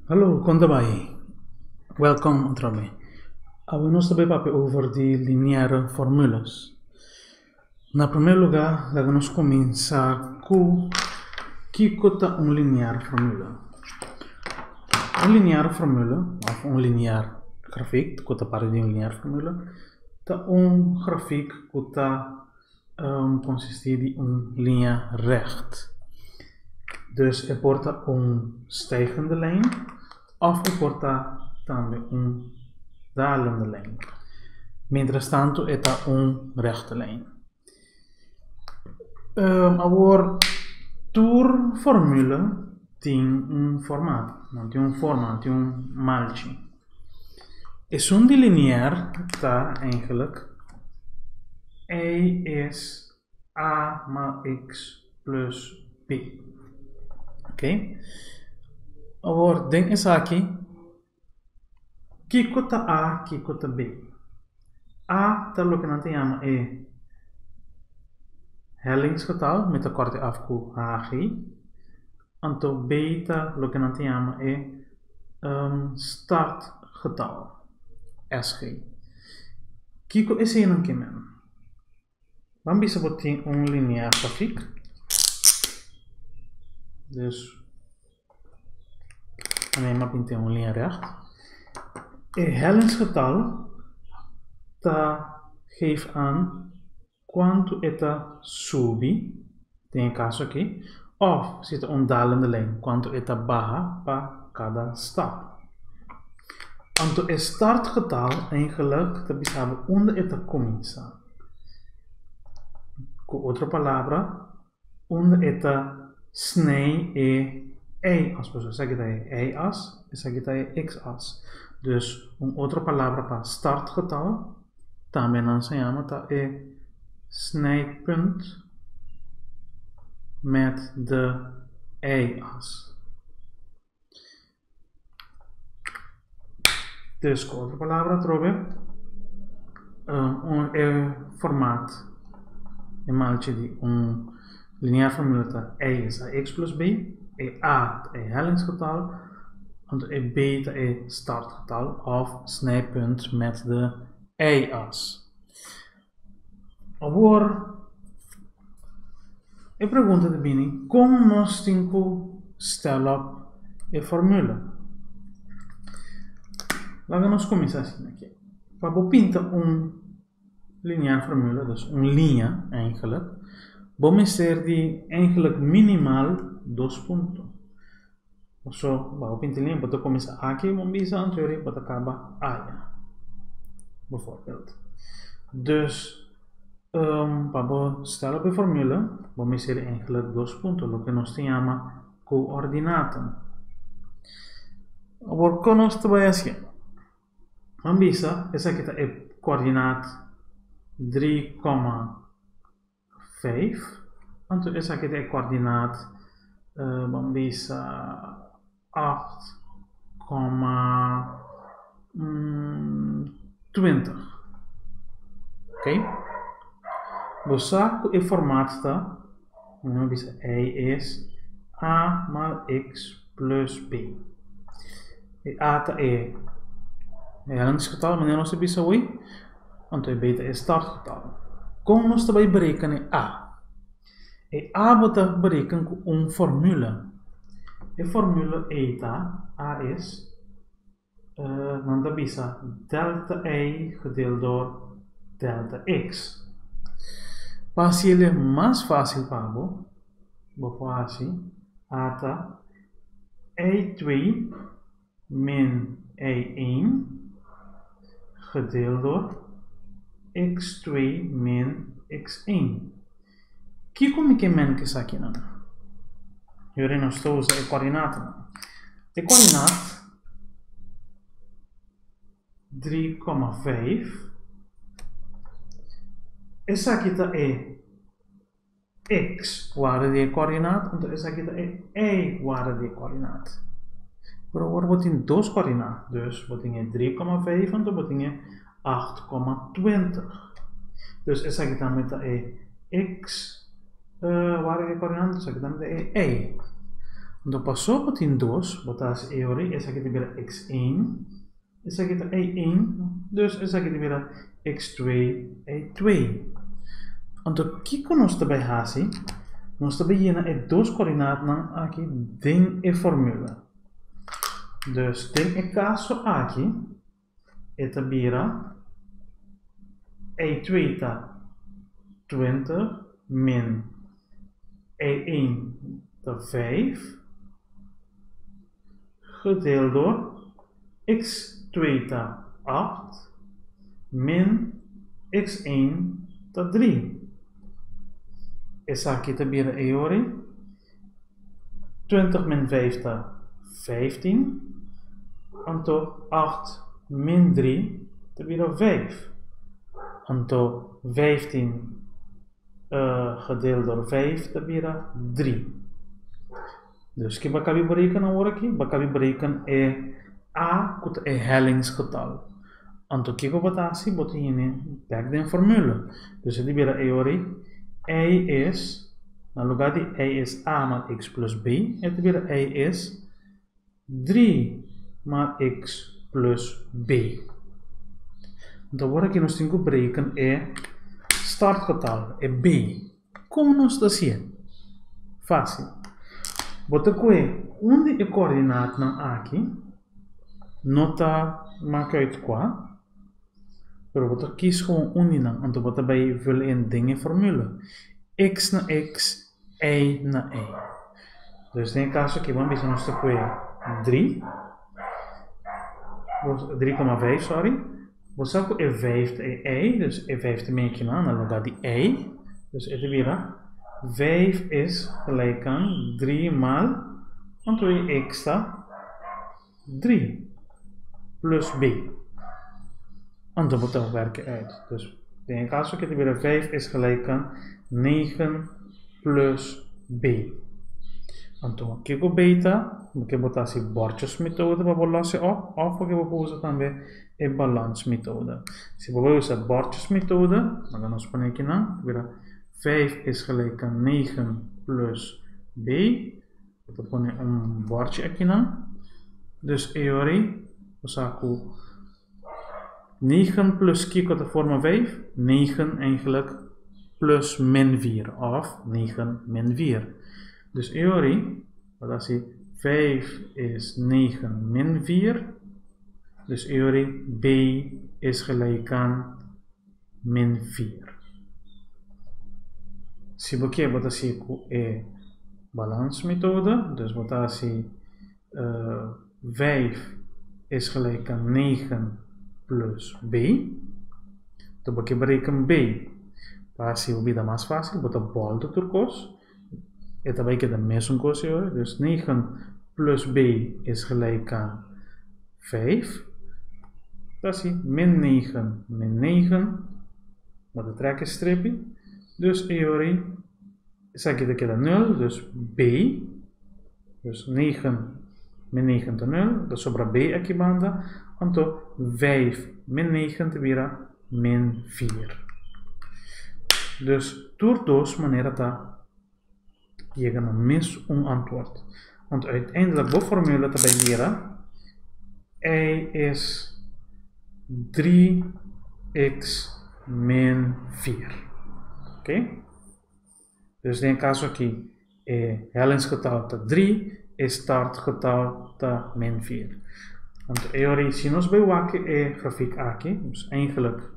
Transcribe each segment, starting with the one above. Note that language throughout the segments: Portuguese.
Hallo, kom erbij. Welkom, Trabe. We nos saber over de lineaire formulas. Na primeiro lugar, vamos começar com que cota uma linear formula. Uma linear formula, of um linear grafiek, cota para de uma linear formula, tá grafiek cota consiste de linha recht. Dus er porta stijgende lijn of er porta também dalende lijn. Mientras tanto, está rechte lijn. Agora, tour formule tem formato, não tem formato, tem maltje. Is lineair, tá eigenlijk is a maal x plus b. Ok? Agora, denk eens aqui. Que cota A, que cota B? A, tá lo que não chama é hellingsgetal, met de korte af com HG. Então, B, tá lo que não chama é startgetal, SG. Que is hier een keer men? Vamos ver se tem linear grafiek. Dus, alleen maar tem linha recht. Het hellingsgetal geeft aan quanto eta sube, tem caso aqui, of zit een dalende lijn, quanto eta baja para cada stap. Então, het startgetal eigenlijk te beschrijven onde eta comienza. Com outra palavra, onde eta snij y-as, por essa aqui é y-as, essa aqui é x-as. Dus een outra palavra para startgetal, também não se chama, é snijpunt met de y-as. Dus com outra palavra, trove, formato, maltje de linear formule, y is a x plus b, a é hellingsgetal, en beta é startgetal of snijpunt met de y-as. Agora, eu pergunto de Bini, como nós temos que stellen a formula? Vamos começar assim aqui. Para pintar linear formule, dus linha eigenlijk, vamos ter die eigenlijk minimaal 2 punten. So, vamos pintar linha, para começar aqui, vamos bisa aan teorie, para acabar A. Bijvoorbeeld. Dus, para stellen op formule, vamos ter eigenlijk 2 punten, lo que nos chama coördinaten. Agora, como nós trabalhamos? Vamos bisa, essa aqui é coordenaat 3,5. Então, essa aqui é coordenaat, vamos bisa 8,20. Ok? Bosaco e formato tá? Vamos bisa y is a maal x plus b. E a tá é hellingsgetal, wanneer nós bisa hoje, então beta é startgetal. Como nós também berekenen a? E a wordt berekenen com formule. E formule eta, a is, dan bisa delta y gedeeld door delta x. Para ser mais fácil para vou fazer assim, ata y2 min y1 gedeeld door x2 min x1. Que como que men que isso aqui não? Eu não estou usando a coordenada. A coordenada 3,5. Essa aqui é x waarde de coordenada, então essa aqui é y waarde de coordenada. Agora vou ter 2 coordenadas, dus vou ter 3,5 en dan vou ter 8,20. Dus essa aqui também é x waarde de coordenada, dus aqui também é y. Então passou por tem 2, botar as euri, essa aqui vira x1, essa aqui é e1, dus essa aqui vira x2, e2. Então o que nós também fazemos? Nós também temos duas coordenadas aqui dentro da fórmula. Dus dentro do caso aqui, esta vira e2 está 20 min e1 está 5 gedeeld door x2 está 8 min x1 está 3. Essa aqui está vira euri. 20 min 5 está 15. Então 8 min 3 está vira 5. Então 15 gedeeld door 5 está vira 3. Dus o que vai berekenen agora aqui? Vai berekenen é A, que é hellingsgetal. Então o que eu vou botar assim? Vou botar back de formule. Dus het vira euri. A is, no lugar de A is A maal x plus B, het vira A is 3 maal x plus B. Então agora que nós temos que berekenen é startgetal, é B. Como nós está assim? Fácil. Bota que onde é coordenada aqui, não está marcado qua, pero bota kies gewoon onde não, então bota bij vul in dingen formule. X na x, y na y. Dus in caso aqui vamos ver nós está com 3, 3,5, sorry. Você sabe que é 5 é y, dus é 5 também aqui na lugar de y. Dus het vira 5 is gelijk aan 3 maal, want we x staat 3 plus b. En dan moet dat werken uit. Dus in caso que vira 5 is gelijk aan 9 plus b. Então, aqui com beta, vou botar assim bordjesmethode para balançar of porque vou usar também a balansmethode. Se vou usar bordjesmethode, dan gaan we aqui na, vira 5 is gelijk aan 9 plus b. We ponen een bordje aqui na. Dus eori, we zaken 9 plus kiko de vorm 5, 9 eigenlijk plus min 4 of 9 min 4. Dus eori, wat als je 5 is 9 min 4, dus eori b is gelijk aan min 4. Se você botar assim é balansmethode, dus botar assim 5 is gelijk aan 9 plus b. Então você berekenen b. Para assim o vida mais fácil, botar bol do turcos. E também que é da mesma coisa, dus 9 plus b is gelijk aan 5. Dat is min 9 min 9. Maar de trek is streepje. Dus eori, zeg je dat je 0, dus b. Dus 9 min 9 te 0, dat sobra b aqui banda. Então 5 min 9 te vira min 4. Dus door deze manier dat je gaat mis antwoord. Want uiteindelijk de formule te bij leren, y is 3x min 4. Oké? Dus in caso aqui é hellingsgetal está 3 e startgetal está min 4. Want eori, se nós bij waken é grafiek aqui, dus eigenlijk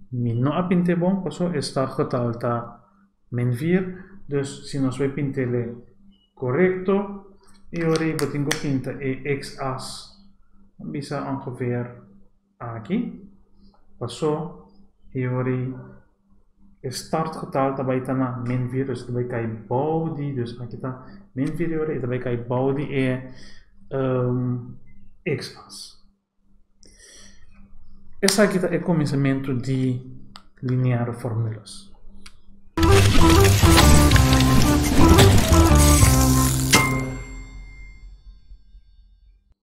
min no apinte bom, passo é startgetal está min 4. Dus se nós vai pintele correcto, eori betingo pinta é x-as, bisa ongeveer aqui. Passo eori startgetal daarbij está na min 4, dus daarbij kan je bouwdi, dus aqui está min 4 euro, daarbij kan je bouwdi é x-as. Essa aqui é o começamento de linear formulas.